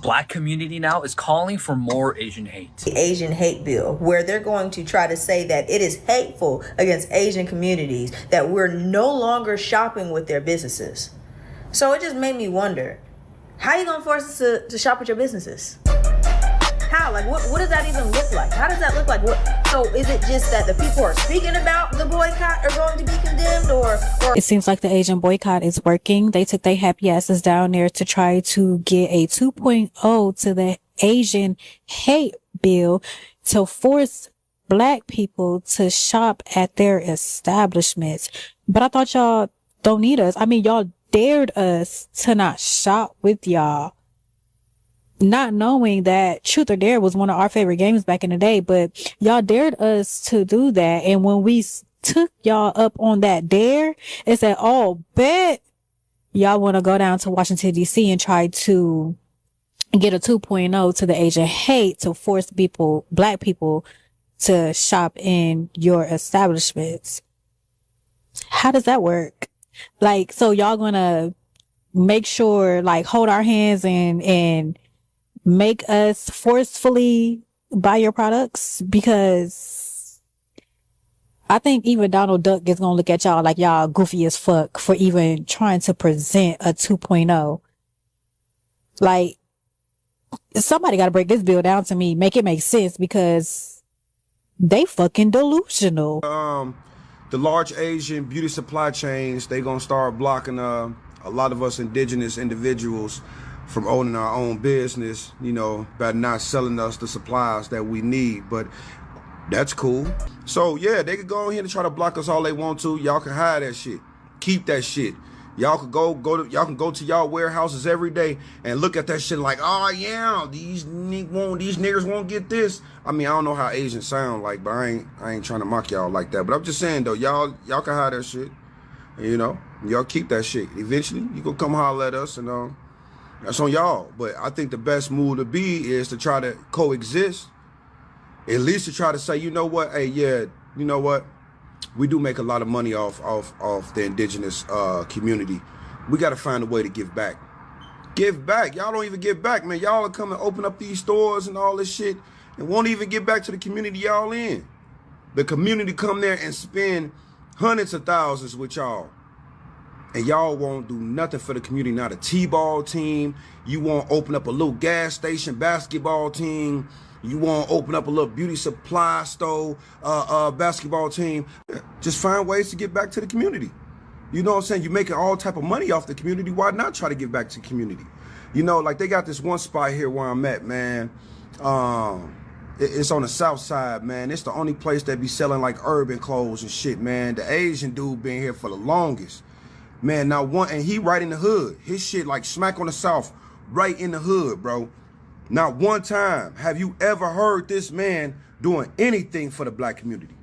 Black community now is calling for more Asian hate. The Asian hate bill, where they're going to try to say that it is hateful against Asian communities, that we're no longer shopping with their businesses. So it just made me wonder, how are you going to force us to shop with your businesses? How? Like, what does that even look like? How does that look like? So is it just that the people who are speaking about the boycott are going to be condemned, or? It seems like the Asian boycott is working. They took their happy asses down there to try to get a 2.0 to the Asian hate bill to force Black people to shop at their establishments. But I thought y'all don't need us. I mean, y'all dared us to not shop with y'all, not knowing that Truth or Dare was one of our favorite games back in the day, but y'all dared us to do that. And when we took y'all up on that dare and said, oh, bet y'all want to go down to Washington, D.C. and try to get a 2.0 to the Asian hate to force people, Black people, to shop in your establishments. How does that work? Like, so y'all gonna make sure, like, hold our hands and make us forcefully buy your products? Because I think even Donald Duck is gonna look at y'all like y'all goofy as fuck for even trying to present a 2.0. Like, somebody gotta break this bill down to me, make it make sense, because they fucking delusional. The large Asian beauty supply chains, they gonna start blocking a lot of us indigenous individuals from owning our own business, you know, by not selling us the supplies that we need. But that's cool. So yeah, they could go in here and try to block us all they want to. Y'all can hide that shit. Keep that shit. Y'all can go to y'all warehouses every day and look at that shit like, oh yeah, these niggers won't get this. I mean, I don't know how Asians sound like, but I ain't trying to mock y'all like that. But I'm just saying though, y'all can hide that shit. You know, y'all keep that shit. Eventually, you gonna come holler at us, and that's on y'all. But I think the best move to be is to try to coexist. At least to try to say, you know what, hey, yeah, you know what, we do make a lot of money off the indigenous community. We got to find a way to give back. Give back. Y'all don't even give back, man. Y'all are coming open up these stores and all this shit and won't even give back to the community y'all in. The community come there and spend hundreds of thousands with y'all. And y'all won't do nothing for the community. Not a T-ball team. You won't open up a little gas station basketball team. You want to open up a little beauty supply store, basketball team. Just find ways to get back to the community. You know what I'm saying? You're making all type of money off the community. Why not try to give back to the community? You know, like they got this one spot here where I'm at, man. It's on the south side, man. It's the only place that be selling like urban clothes and shit, man. The Asian dude been here for the longest. Man, and he right in the hood. His shit like smack on the south, right in the hood, bro. Not one time have you ever heard this man doing anything for the Black community.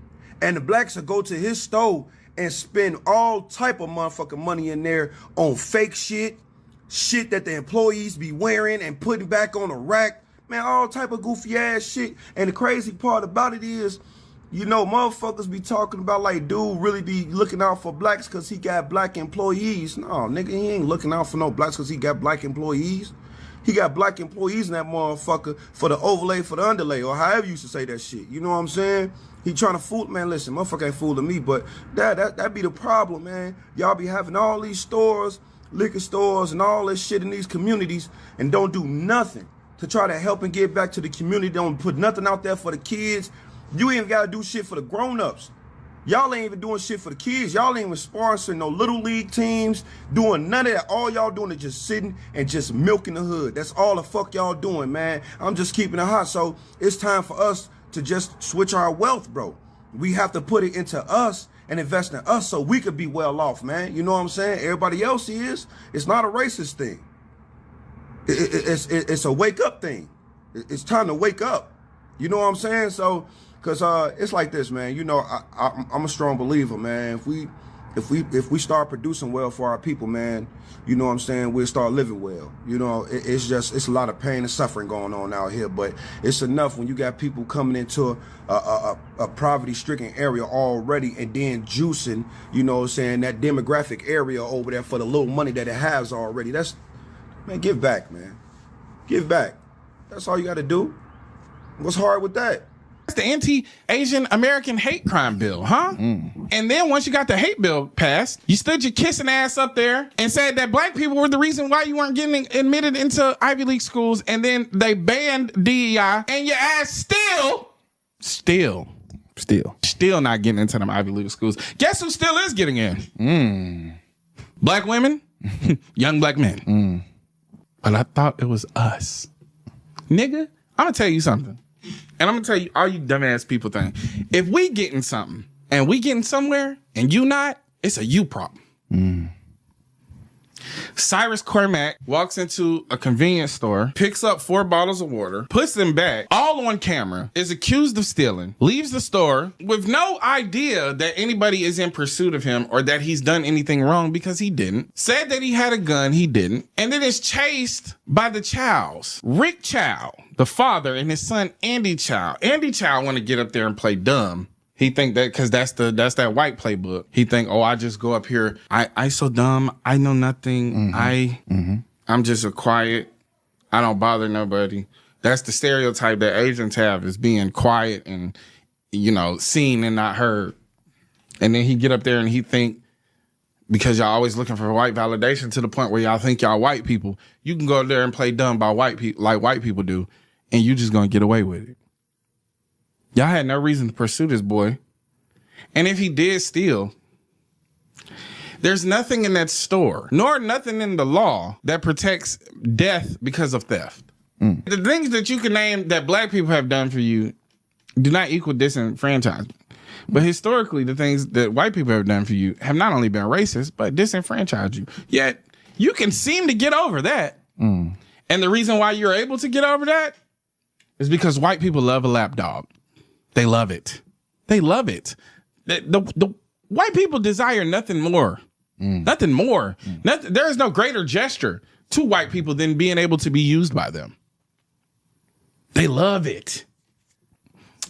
And the Blacks will go to his store and spend all type of motherfucking money in there on fake shit that the employees be wearing and putting back on the rack. Man, all type of goofy ass shit. And the crazy part about it is, you know, motherfuckers be talking about like dude really be looking out for Blacks because he got Black employees. No, nigga, he ain't looking out for no Blacks because he got Black employees. He got Black employees in that motherfucker for the overlay, for the underlay, or however you used to say that shit. You know what I'm saying? He trying to fool, man, listen, motherfucker ain't fooling me, but that be the problem, man. Y'all be having all these stores, liquor stores, and all this shit in these communities and don't do nothing to try to help and give back to the community. Don't put nothing out there for the kids. You ain't got to do shit for the grown-ups. Y'all ain't even doing shit for the kids. Y'all ain't even sponsoring no little league teams, doing none of that. All y'all doing is just sitting and just milking the hood. That's all the fuck y'all doing, man. I'm just keeping it hot. So it's time for us to just switch our wealth, bro. We have to put it into us and invest in us so we could be well off, man. You know what I'm saying? Everybody else is. It's not a racist thing. It's a wake up thing. It's time to wake up. You know what I'm saying? So, cause it's like this, man. You know, I'm a strong believer, man. If we start producing well for our people, man, you know what I'm saying, we'll start living well. You know, it's a lot of pain and suffering going on out here, but it's enough when you got people coming into a poverty-stricken area already and then juicing, you know what I'm saying, that demographic area over there for the little money that it has already. That's, man, give back, man. Give back. That's all you got to do. What's hard with that? That's the anti-Asian American hate crime bill, huh? And then once you got the hate bill passed, you stood your kissing ass up there and said that black people were the reason why you weren't getting admitted into Ivy League schools, and then they banned DEI, and your ass still not getting into them Ivy League schools. Guess who still is getting in? Black women, young black men. But I thought it was us. Nigga, I'm gonna tell you something. And I'm gonna tell you all you dumbass people think. If we getting something and we getting somewhere and you not, it's a you problem. Cyrus Cormack walks into a convenience store, picks up 4 bottles of water, puts them back, all on camera, is accused of stealing, leaves the store with no idea that anybody is in pursuit of him or that he's done anything wrong because he didn't. Said that he had a gun, he didn't. And then is chased by the Chows. Rick Chow, the father, and his son Andy Chow. Andy Chow want to get up there and play dumb. He think that because that's that white playbook. He think, oh, I just go up here. I so dumb. I know nothing. I'm just a quiet. I don't bother nobody. That's the stereotype that Asians have, is being quiet and, seen and not heard. And then he get up there and he think, because y'all always looking for white validation to the point where y'all think y'all white people, you can go up there and play dumb by white people like white people do, and you just gonna get away with it. Y'all had no reason to pursue this boy. And if he did steal, there's nothing in that store, nor nothing in the law that protects death because of theft. The things that you can name that black people have done for you do not equal disenfranchisement. But historically, the things that white people have done for you have not only been racist, but disenfranchised you. Yet, you can seem to get over that. And the reason why you're able to get over that is because white people love a lapdog. They love it. They love it. The white people desire nothing more. Nothing more. There is no greater gesture to white people than being able to be used by them. They love it.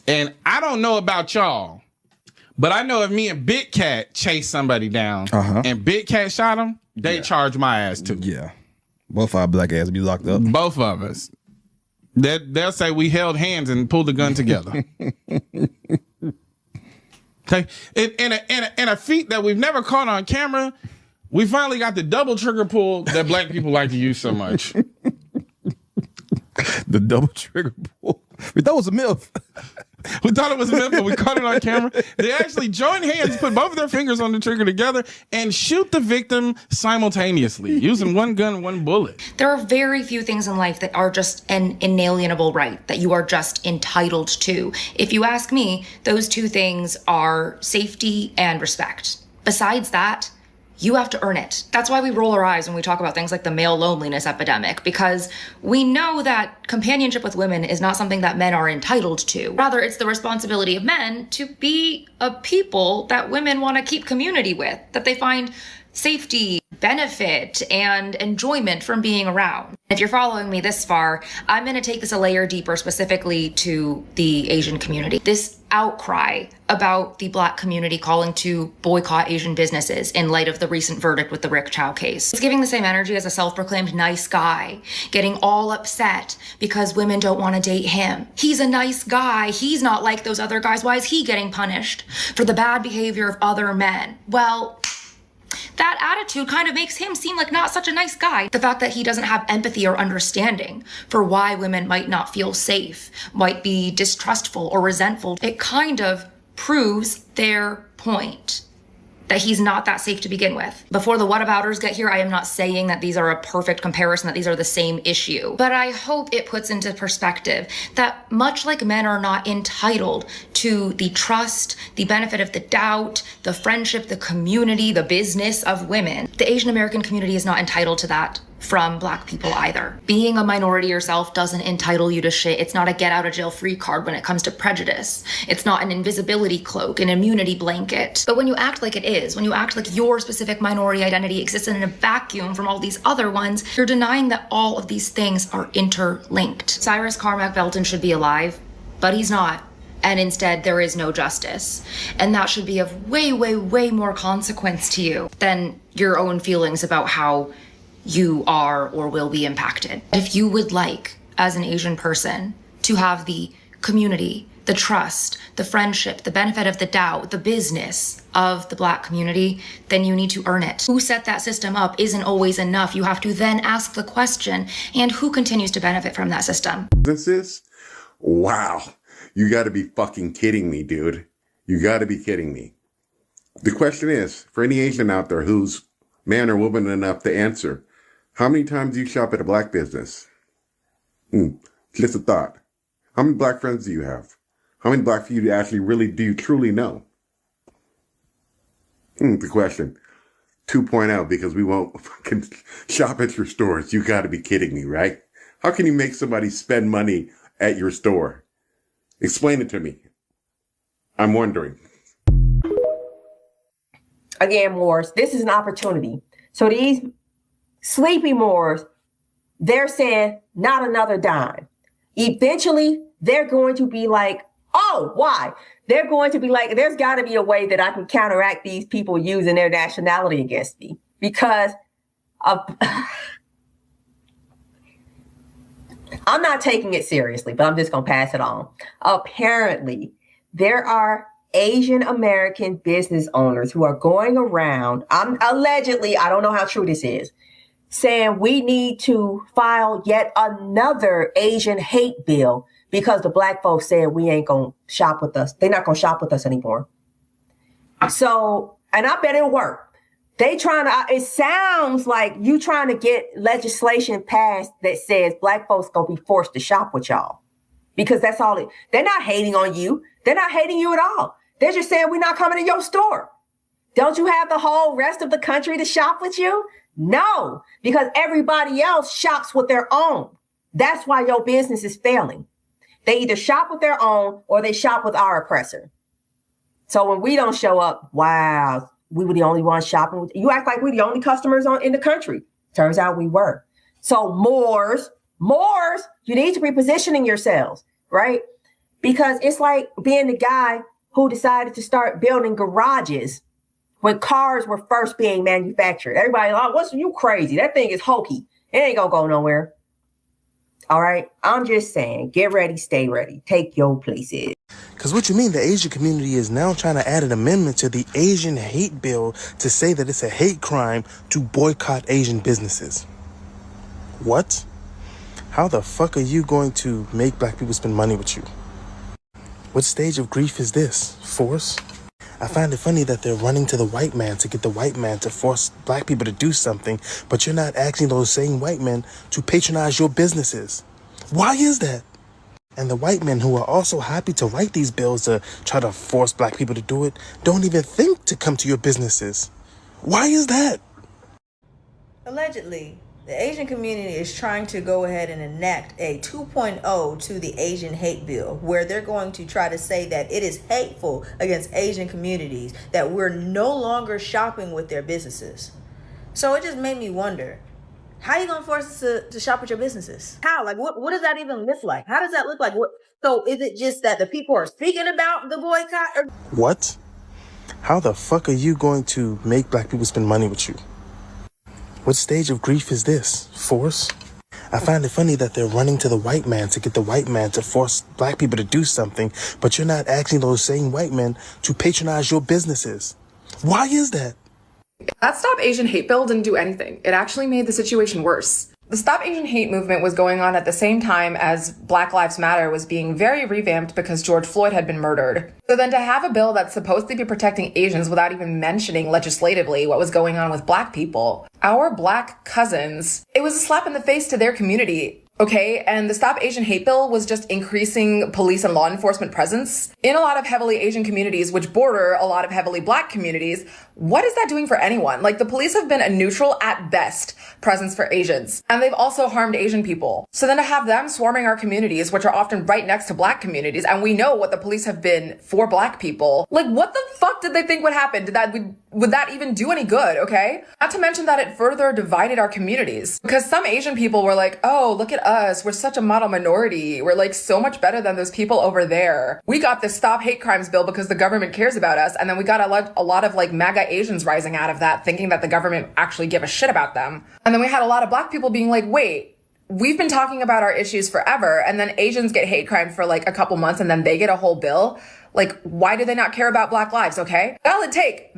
And I don't know about y'all, but I know if me and Big Cat chased somebody down and Big Cat shot him, they charge my ass too. Yeah. Both our black asses be locked up. Both of us. They'll say we held hands and pulled the gun together. Okay, in a feat that we've never caught on camera, we finally got the double trigger pull that black people like to use so much. The double trigger pull. We thought it was a myth. We thought it was a myth, but we caught it on camera. They actually joined hands, put both of their fingers on the trigger together, and shoot the victim simultaneously, using one gun, one bullet. There are very few things in life that are just an inalienable right, that you are just entitled to. If you ask me, those two things are safety and respect. Besides that, you have to earn it. That's why we roll our eyes when we talk about things like the male loneliness epidemic, because we know that companionship with women is not something that men are entitled to. Rather, it's the responsibility of men to be a people that women want to keep community with, that they find safety, benefit, and enjoyment from being around. If you're following me this far, I'm going to take this a layer deeper, specifically to the Asian community. This outcry about the Black community calling to boycott Asian businesses in light of the recent verdict with the Rick Chow case. It's giving the same energy as a self-proclaimed nice guy, getting all upset because women don't want to date him. He's a nice guy. He's not like those other guys. Why is he getting punished for the bad behavior of other men? Well, that attitude kind of makes him seem like not such a nice guy. The fact that he doesn't have empathy or understanding for why women might not feel safe, might be distrustful or resentful, it kind of proves their point, that he's not that safe to begin with. Before the whatabouters get here, I am not saying that these are a perfect comparison, that these are the same issue. But I hope it puts into perspective that much like men are not entitled to the trust, the benefit of the doubt, the friendship, the community, the business of women, the Asian American community is not entitled to that from Black people either. Being a minority yourself doesn't entitle you to shit. It's not a get out of jail free card when it comes to prejudice. It's not an invisibility cloak, an immunity blanket. But when you act like it is, when you act like your specific minority identity exists in a vacuum from all these other ones, you're denying that all of these things are interlinked. Cyrus Carmack Belton should be alive, but he's not. And instead, there is no justice. And that should be of way, way, way more consequence to you than your own feelings about how you are or will be impacted. If you would like, as an Asian person, to have the community, the trust, the friendship, the benefit of the doubt, the business of the Black community, then you need to earn it. Who set that system up isn't always enough. You have to then ask the question, and who continues to benefit from that system? Businesses? Wow. You gotta be fucking kidding me, dude. You gotta be kidding me. The question is, for any Asian out there who's man or woman enough to answer, how many times do you shop at a Black business? Just a thought. How many Black friends do you have? How many Black people do you truly know? The question. 2.0, because we won't fucking shop at your stores. You gotta be kidding me, right? How can you make somebody spend money at your store? Explain it to me. I'm wondering. Again, Moors, this is an opportunity. So these sleepy Moors, they're saying not another dime. Eventually, they're going to be like, oh, why? They're going to be like, there's got to be a way that I can counteract these people using their nationality against me. Because of, I'm not taking it seriously, but I'm just going to pass it on. Apparently, there are Asian American business owners who are going around, allegedly, I don't know how true this is, saying we need to file yet another Asian hate bill because the Black folks said we ain't going to shop with us. They're not going to shop with us anymore. So, and I bet it'll work. It sounds like you trying to get legislation passed that says Black folks going to be forced to shop with y'all. Because that's all they're not hating on you. They're not hating you at all. They're just saying we're not coming to your store. Don't you have the whole rest of the country to shop with you? No, because everybody else shops with their own. That's why your business is failing. They either shop with their own or they shop with our oppressor. So when we don't show up, wow, we were the only ones shopping with you. Act like we're the only customers in the country. Turns out we were. So Moors, you need to be positioning yourselves, right? Because it's like being the guy who decided to start building garages when cars were first being manufactured. Everybody, you crazy? That thing is hokey. It ain't gonna go nowhere. All right. I'm just saying, get ready, stay ready. Take your places. Because what you mean, the Asian community is now trying to add an amendment to the Asian hate bill to say that it's a hate crime to boycott Asian businesses. What? How the fuck are you going to make Black people spend money with you? What stage of grief is this? Force? I find it funny that they're running to the white man to get the white man to force Black people to do something, but you're not asking those same white men to patronize your businesses. Why is that? And the white men who are also happy to write these bills to try to force Black people to do it don't even think to come to your businesses. Why is that? Allegedly, the Asian community is trying to go ahead and enact a 2.0 to the Asian hate bill, where they're going to try to say that it is hateful against Asian communities, that we're no longer shopping with their businesses. So it just made me wonder, how are you going to force us to shop with your businesses? How? Like, what does that even look like? How does that look like? So is it just that the people are speaking about the boycott? Or What? How the fuck are you going to make Black people spend money with you? What stage of grief is this? Force? I find it funny that they're running to the white man to get the white man to force Black people to do something, but you're not asking those same white men to patronize your businesses. Why is that? That Stop Asian Hate bill didn't do anything. It actually made the situation worse. The Stop Asian Hate movement was going on at the same time as Black Lives Matter was being very revamped because George Floyd had been murdered. So then to have a bill that's supposed to be protecting Asians without even mentioning legislatively what was going on with Black people, our Black cousins, it was a slap in the face to their community. Okay, and the Stop Asian Hate bill was just increasing police and law enforcement presence in a lot of heavily Asian communities, which border a lot of heavily Black communities. What is that doing for anyone? Like, the police have been a neutral at best presence for Asians, and they've also harmed Asian people. So then to have them swarming our communities, which are often right next to Black communities, and we know what the police have been for Black people, like, what the fuck did they think would happen? would that even do any good, okay? Not to mention that it further divided our communities. Because some Asian people were like, oh, look at us. We're such a model minority. We're like so much better than those people over there. We got this Stop Hate Crimes bill because the government cares about us. And then we got a lot of like MAGA Asians rising out of that, thinking that the government actually give a shit about them. And then we had a lot of black people being like, wait, we've been talking about our issues forever. And then Asians get hate crime for like a couple months and then they get a whole bill. Like, why do they not care about black lives, okay? Valid take.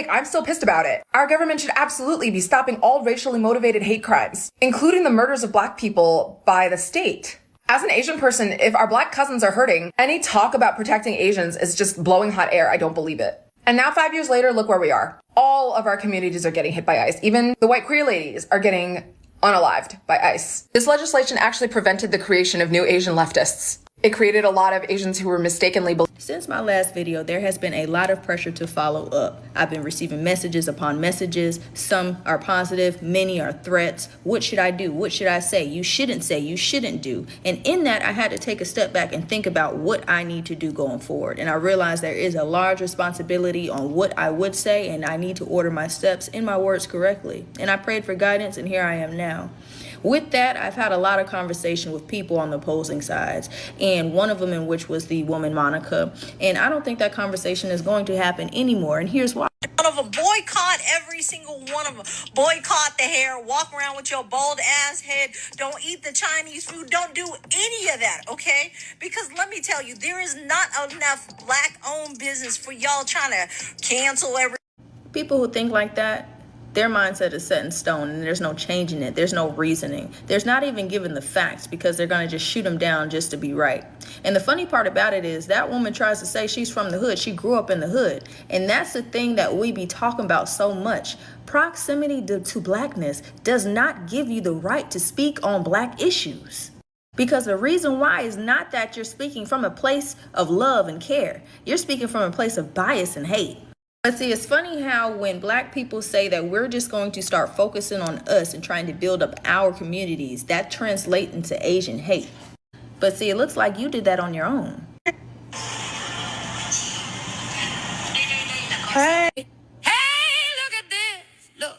I'm still pissed about it. Our government should absolutely be stopping all racially motivated hate crimes, including the murders of black people by the state. As an Asian person, if our black cousins are hurting, any talk about protecting Asians is just blowing hot air. I don't believe it. And now 5 years later, look where we are. All of our communities are getting hit by ICE. Even the white queer ladies are getting unalived by ICE. This legislation actually prevented the creation of new Asian leftists. It created a lot of Asians who were mistakenly. Since my last video, there has been a lot of pressure to follow up. I've been receiving messages upon messages. Some are positive, many are threats. What should I do? What should I say? You shouldn't do. And in that, I had to take a step back and think about what I need to do going forward. And I realized there is a large responsibility on what I would say, and I need to order my steps and my words correctly. And I prayed for guidance, and here I am now. With that, I've had a lot of conversation with people on the opposing sides, and one of them in which was the woman Monica. And I don't think that conversation is going to happen anymore, and here's why. One of them, boycott every single one of them. Boycott the hair, walk around with your bald ass head, don't eat the Chinese food, don't do any of that, okay? Because let me tell you, there is not enough black-owned business for y'all trying to cancel every... People who think like that, their mindset is set in stone and there's no changing it. There's no reasoning. There's not even given the facts because they're going to just shoot them down just to be right. And the funny part about it is that woman tries to say she's from the hood. She grew up in the hood. And that's the thing that we be talking about so much. Proximity to blackness does not give you the right to speak on black issues. Because the reason why is not that you're speaking from a place of love and care. You're speaking from a place of bias and hate. But see, it's funny how when black people say that we're just going to start focusing on us and trying to build up our communities, that translates into Asian hate. But see, it looks like you did that on your own. Hey, look at this. Look.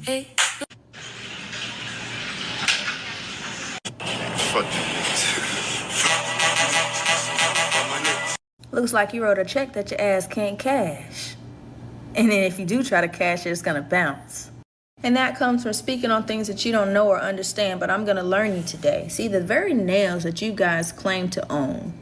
Hey. Looks like you wrote a check that your ass can't cash. And then if you do try to cash it, it's gonna bounce. And that comes from speaking on things that you don't know or understand, but I'm gonna learn you today. See, the very nails that you guys claim to own.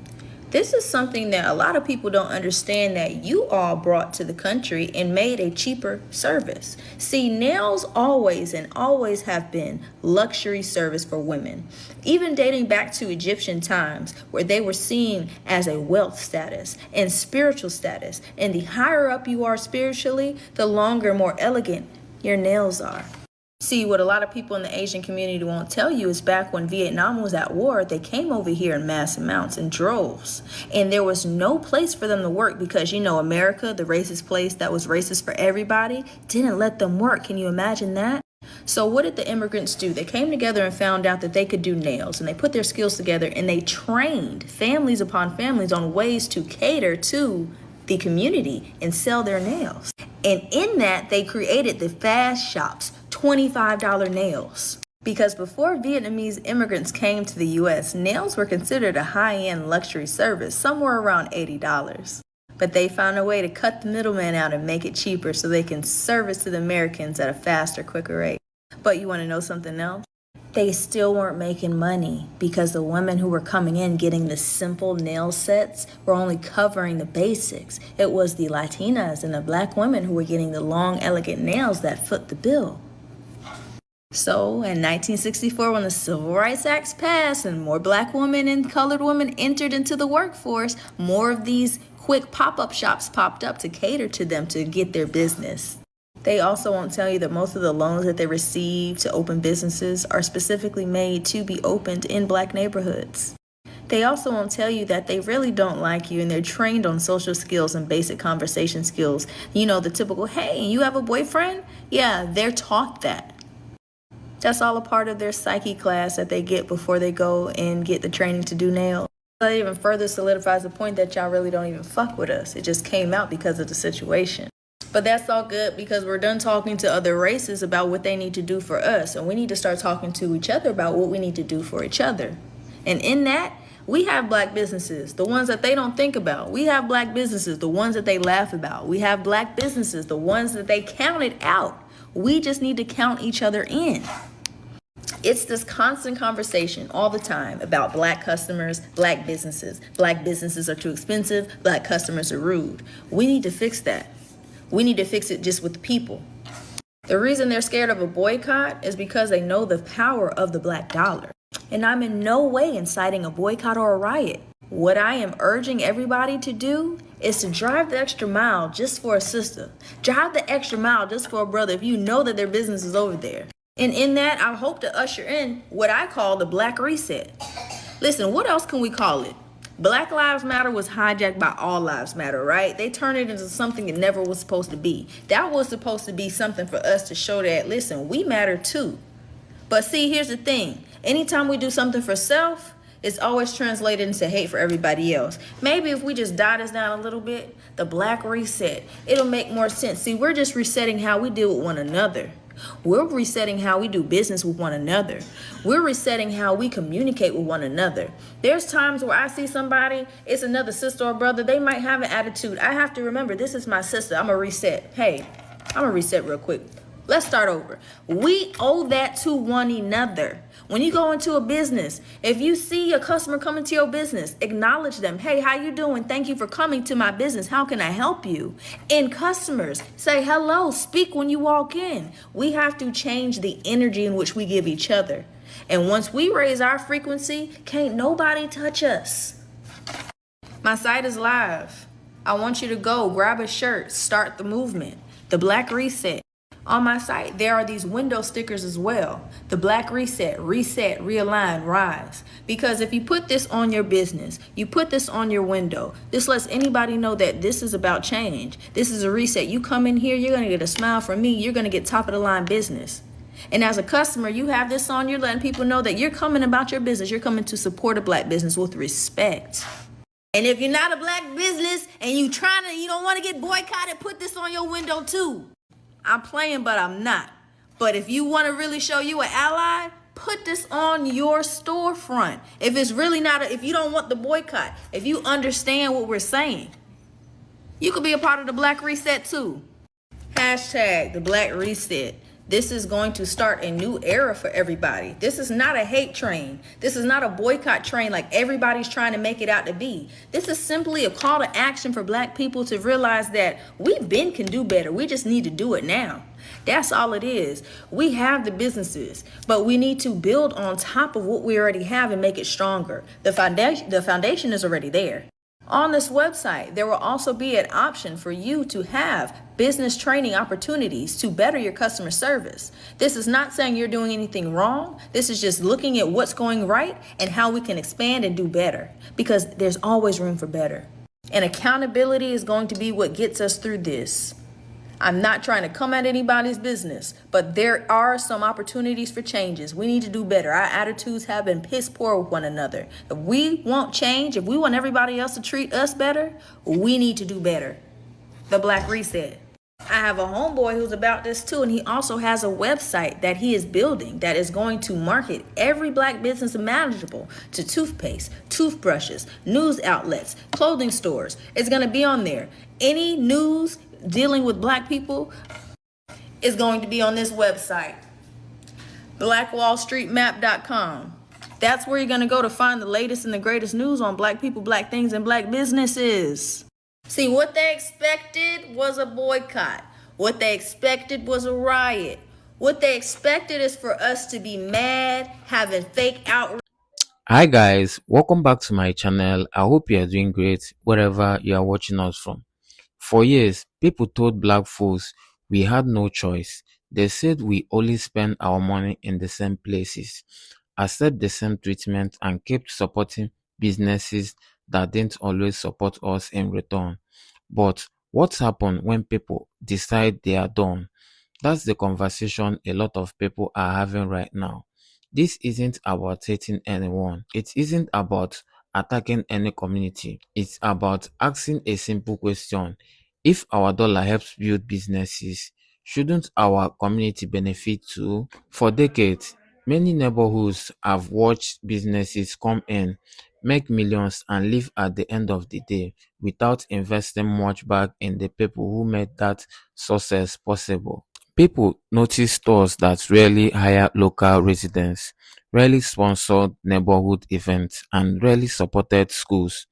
This is something that a lot of people don't understand that you all brought to the country and made a cheaper service. See, nails always and always have been luxury service for women, even dating back to Egyptian times where they were seen as a wealth status and spiritual status. And the higher up you are spiritually, the longer, more elegant your nails are. See, what a lot of people in the Asian community won't tell you is back when Vietnam was at war, they came over here in mass amounts in droves. And there was no place for them to work because, you know, America, the racist place that was racist for everybody, didn't let them work. Can you imagine that? So what did the immigrants do? They came together and found out that they could do nails, and they put their skills together and they trained families upon families on ways to cater to the community and sell their nails. And in that, they created the fast shops, $25 nails. Because before Vietnamese immigrants came to the US, nails were considered a high-end luxury service, somewhere around $80. But they found a way to cut the middleman out and make it cheaper so they can service to the Americans at a faster, quicker rate. But you want to know something else? They still weren't making money because the women who were coming in getting the simple nail sets were only covering the basics. It was the Latinas and the black women who were getting the long, elegant nails that foot the bill. So in 1964, when the Civil Rights Act passed and more black women and colored women entered into the workforce, more of these quick pop-up shops popped up to cater to them to get their business. They also won't tell you that most of the loans that they receive to open businesses are specifically made to be opened in black neighborhoods. They also won't tell you that they really don't like you and they're trained on social skills and basic conversation skills. You know, the typical, hey, you have a boyfriend? Yeah, they're taught that. That's all a part of their psyche class that they get before they go and get the training to do nails. That even further solidifies the point that y'all really don't even fuck with us. It just came out because of the situation. But that's all good because we're done talking to other races about what they need to do for us. And we need to start talking to each other about what we need to do for each other. And in that, we have black businesses, the ones that they don't think about. We have black businesses, the ones that they laugh about. We have black businesses, the ones that they counted out. We just need to count each other in. It's this constant conversation all the time about black customers, black businesses. Black businesses are too expensive, black customers are rude. We need to fix that. We need to fix it just with the people. The reason they're scared of a boycott is because they know the power of the black dollar. And I'm in no way inciting a boycott or a riot. What I am urging everybody to do is to drive the extra mile just for a sister. Drive the extra mile just for a brother if you know that their business is over there. And in that, I hope to usher in what I call the Black Reset. Listen, what else can we call it? Black Lives Matter was hijacked by All Lives Matter, right? They turned it into something it never was supposed to be. That was supposed to be something for us to show that, listen, we matter too. But see, here's the thing. Anytime we do something for self, it's always translated into hate for everybody else. Maybe if we just dial this down a little bit, the Black Reset, it'll make more sense. See, we're just resetting how we deal with one another. We're resetting how we do business with one another. We're resetting how we communicate with one another. There's times where I see somebody, it's another sister or brother, they might have an attitude. I have to remember, this is my sister. I'm going to reset. Hey, I'm going to reset real quick. Let's start over. We owe that to one another. When you go into a business, if you see a customer coming to your business, acknowledge them. Hey, how you doing? Thank you for coming to my business. How can I help you? And customers, say hello, speak when you walk in. We have to change the energy in which we give each other. And once we raise our frequency, can't nobody touch us. My site is live. I want you to go grab a shirt, start the movement, the Black Reset. On my site, there are these window stickers as well. The Black Reset, Reset, Realign, Rise. Because if you put this on your business, you put this on your window, this lets anybody know that this is about change. This is a reset. You come in here, you're going to get a smile from me. You're going to get top of the line business. And as a customer, you have this on, you're letting people know that you're coming about your business. You're coming to support a black business with respect. And if you're not a black business and you don't want to get boycotted, put this on your window too. I'm playing, but I'm not. But if you want to really show you an ally, put this on your storefront. If it's really if you don't want the boycott, if you understand what we're saying, you could be a part of the Black Reset too. Hashtag the Black Reset. This is going to start a new era for everybody. This is not a hate train. This is not a boycott train like everybody's trying to make it out to be. This is simply a call to action for black people to realize that we can do better. We just need to do it now. That's all it is. We have the businesses, but we need to build on top of what we already have and make it stronger. The foundation is already there. On this website, there will also be an option for you to have business training opportunities to better your customer service. This is not saying you're doing anything wrong. This is just looking at what's going right and how we can expand and do better, because there's always room for better. And accountability is going to be what gets us through this. I'm not trying to come at anybody's business, but there are some opportunities for changes. We need to do better. Our attitudes have been piss poor with one another. If we want change, if we want everybody else to treat us better, we need to do better. The Black Reset. I have a homeboy who's about this too, and he also has a website that he is building that is going to market every black business imaginable to toothpaste, toothbrushes, news outlets, clothing stores. It's going to be on there. Any news dealing with black people is going to be on this website, blackwallstreetmap.com. That's where you're going to go to find the latest and the greatest news on black people, black things, and black businesses. See, what they expected was a boycott. What they expected was a riot. What they expected is for us to be mad, having fake outrage. Hi guys, welcome back to my channel. I hope you are doing great wherever you are watching us from. For years, people told black folks we had no choice. They said we only spend our money in the same places, accept the same treatment, and kept supporting businesses that didn't always support us in return. But what happens when people decide they are done? That's the conversation a lot of people are having right now. This isn't about hating anyone. It isn't about attacking any community. It's about asking a simple question. If our dollar helps build businesses, shouldn't our community benefit too? For decades, many neighborhoods have watched businesses come in, make millions, and leave at the end of the day without investing much back in the people who made that success possible. People notice stores that rarely hire local residents, rarely sponsored neighborhood events, and rarely supported schools,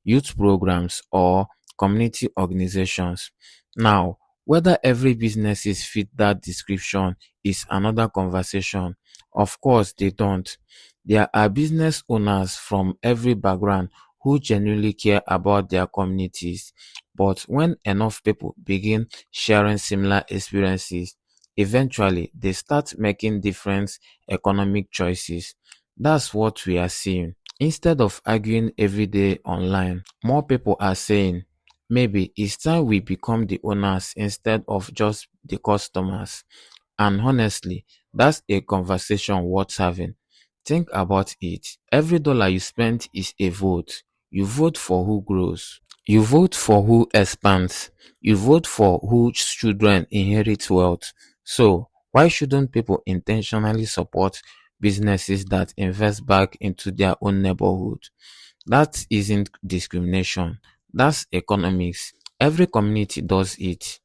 youth programs, or community organizations. Now, whether every businesses fit that description is another conversation. Of course, they don't. There are business owners from every background who genuinely care about their communities. But when enough people begin sharing similar experiences, eventually they start making different economic choices. That's what we are seeing. Instead of arguing every day online, more people are saying, maybe it's time we become the owners instead of just the customers. And honestly, that's a conversation worth having. Think about it. Every dollar you spend is a vote. You vote for who grows. You vote for who expands. You vote for whose children inherit wealth. So, why shouldn't people intentionally support businesses that invest back into their own neighborhood? That isn't discrimination. That's economics. Every community does it.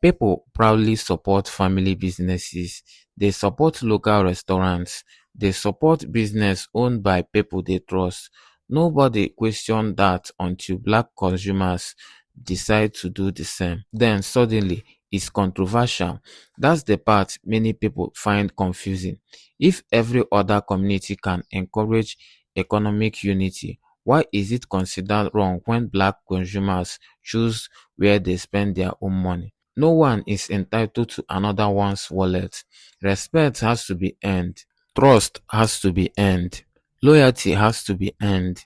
People proudly support family businesses. They support local restaurants. They support business owned by people they trust. Nobody questioned that until black consumers decide to do the same. Then suddenly it's controversial. That's the part many people find confusing. If every other community can encourage economic unity, why is it considered wrong when black consumers choose where they spend their own money? No one is entitled to another one's wallet. Respect has to be earned. Trust has to be earned. Loyalty has to be earned.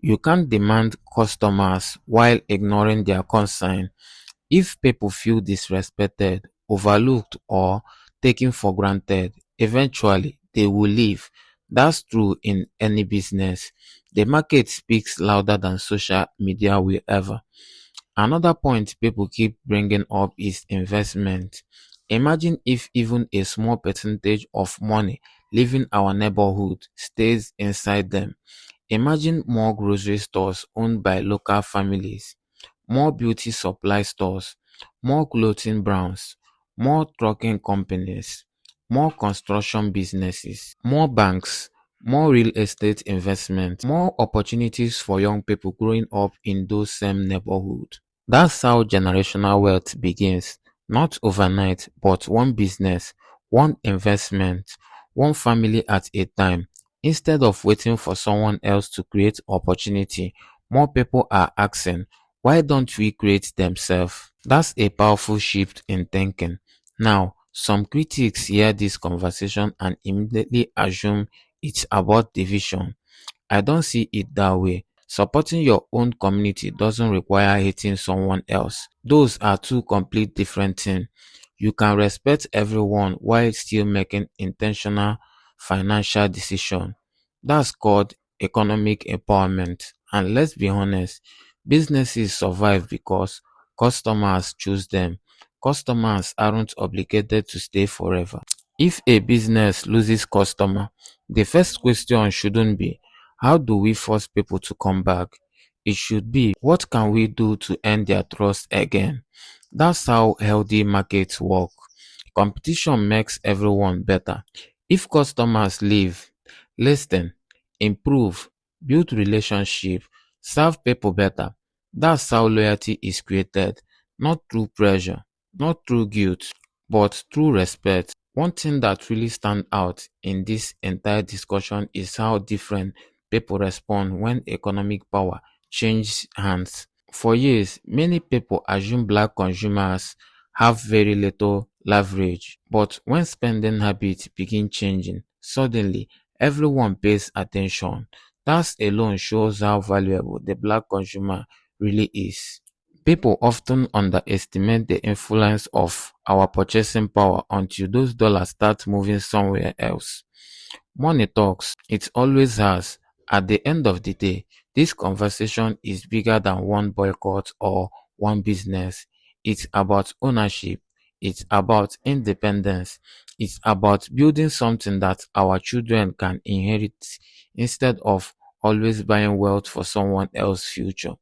You can't demand customers while ignoring their concern. If people feel disrespected, overlooked, or taken for granted, eventually they will leave. That's true in any business. The market speaks louder than social media will ever. Another point people keep bringing up is investment. Imagine if even a small percentage of money leaving our neighborhood stays inside them. Imagine more grocery stores owned by local families, more beauty supply stores, more clothing brands, more trucking companies, more construction businesses, more banks, more real estate investment, more opportunities for young people growing up in those same neighborhoods. That's how generational wealth begins, not overnight, but one business, one investment, one family at a time. Instead of waiting for someone else to create opportunity, more people are asking, why don't we create themselves? That's a powerful shift in thinking. Now, some critics hear this conversation and immediately assume it's about division. I don't see it that way. Supporting your own community doesn't require hating someone else. Those are two complete different things. You can respect everyone while still making intentional financial decisions. That's called economic empowerment. And let's be honest, businesses survive because customers choose them. Customers aren't obligated to stay forever. If a business loses customer, the first question shouldn't be, how do we force people to come back? It should be, what can we do to earn their trust again? That's how healthy markets work. Competition makes everyone better. If customers leave, listen, improve, build relationship, serve people better. That's how loyalty is created, not through pressure, not through guilt, but through respect. One thing that really stands out in this entire discussion is how different people respond when economic power changes hands. For years, many people assume black consumers have very little leverage, but when spending habits begin changing, suddenly everyone pays attention. That alone shows how valuable the black consumer really is. People often underestimate the influence of our purchasing power until those dollars start moving somewhere else. Money talks, it always has. At the end of the day, this conversation is bigger than one boycott or one business. It's about ownership. It's about independence. It's about building something that our children can inherit instead of always buying wealth for someone else's future.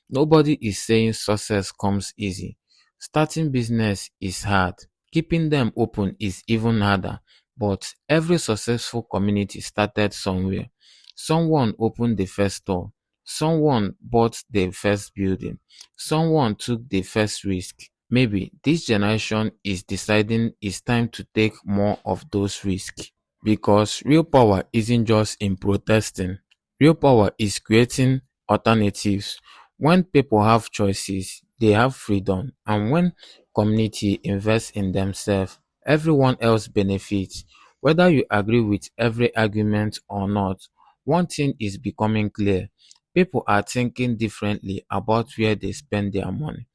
Nobody is saying success comes easy. Starting business is hard. Keeping them open is even harder. But every successful community started somewhere. Someone opened the first store. Someone bought the first building. Someone took the first risk. Maybe this generation is deciding it's time to take more of those risks. Because real power isn't just in protesting. Real power is creating alternatives. When people have choices, they have freedom. And when community invests in themselves, everyone else benefits. Whether you agree with every argument or not, one thing is becoming clear. People are thinking differently about where they spend their money.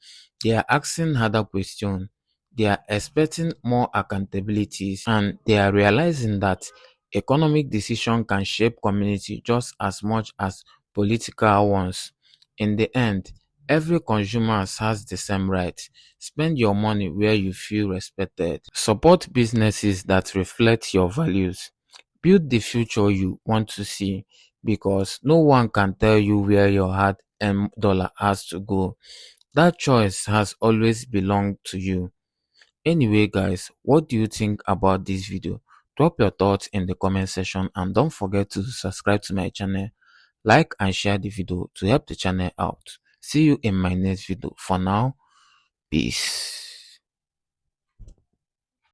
They are asking harder questions. They are expecting more accountabilities, and they are realizing that economic decision can shape community just as much as political ones. In the end, every consumer has the same right. Spend your money where you feel respected. Support businesses that reflect your values. Build the future you want to see, because no one can tell you where your hard-earned dollar has to go. That choice has always belonged to you. Anyway, guys, what do you think about this video? Drop your thoughts in the comment section, and don't forget to subscribe to my channel, like and share the video to help the channel out. See you in my next video. For now, peace.